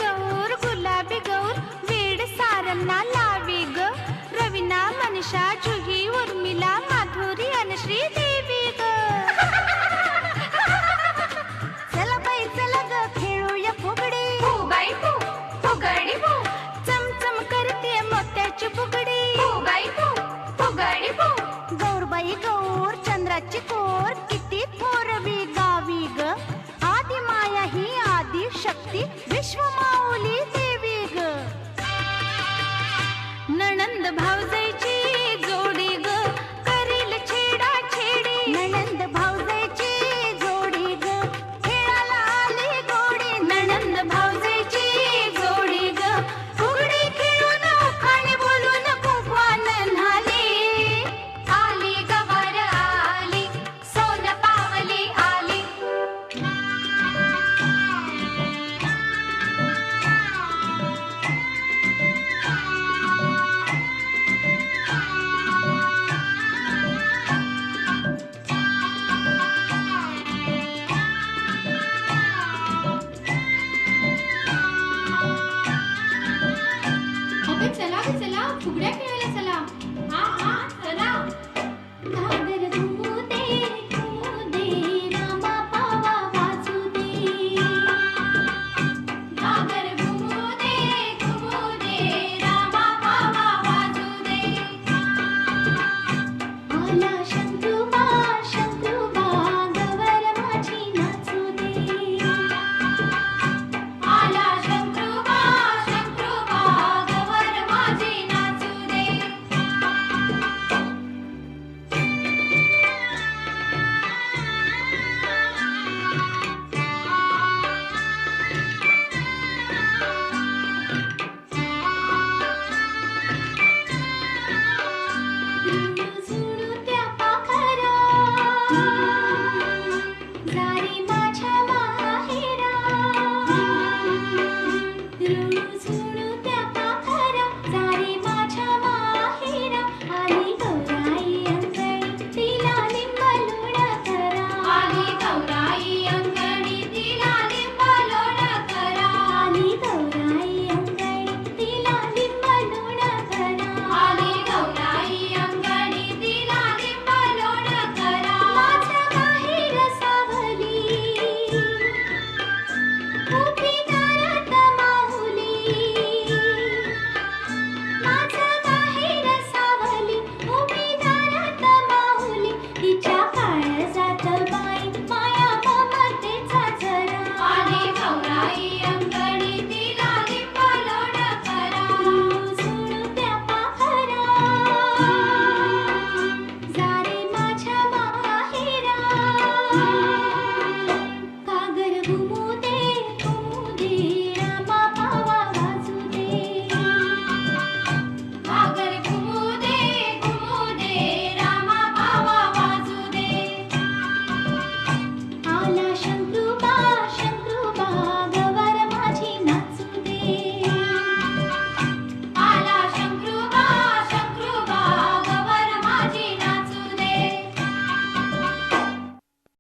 गौर गुलाबी गौर वेड सारंना लावी ग रवीना मनीषा जुही उर्मिला माधुरी अनुश्री देवी ग चला बाई चला ग खेळूया फुगडी बाई फुगडी चमचम करते मोत्याची फुगडी बाई फुगडी गौरबाई गौर चंद्राची कोर किती थोरवी गावी ग आदि माया ही आदि शक्ती विश्व माऊली देवी ग नणंद भावजाईची जोडी ग करील छेडा छेडी नणंद भावजाईची जोडी ग खेळाला आली गोडी नणंद भावजाईची जोडी ग फुगडी खेळून खाणी बोलून खूप आनंद झाली आली गवर आली सोन पावली आली अगं चला ग चला फुगड्या खेळायला चला. हा चला. घागर घुमू दे रामा पावा वाजू दे घागर घुमू दे रामा पावा वाजू दे आला शंकरूबा गवर माझी नाचू दे आला शंकरूबा गवर माझी नाचू दे झुणू त्या पाखरा जारी माझ्या माहेरा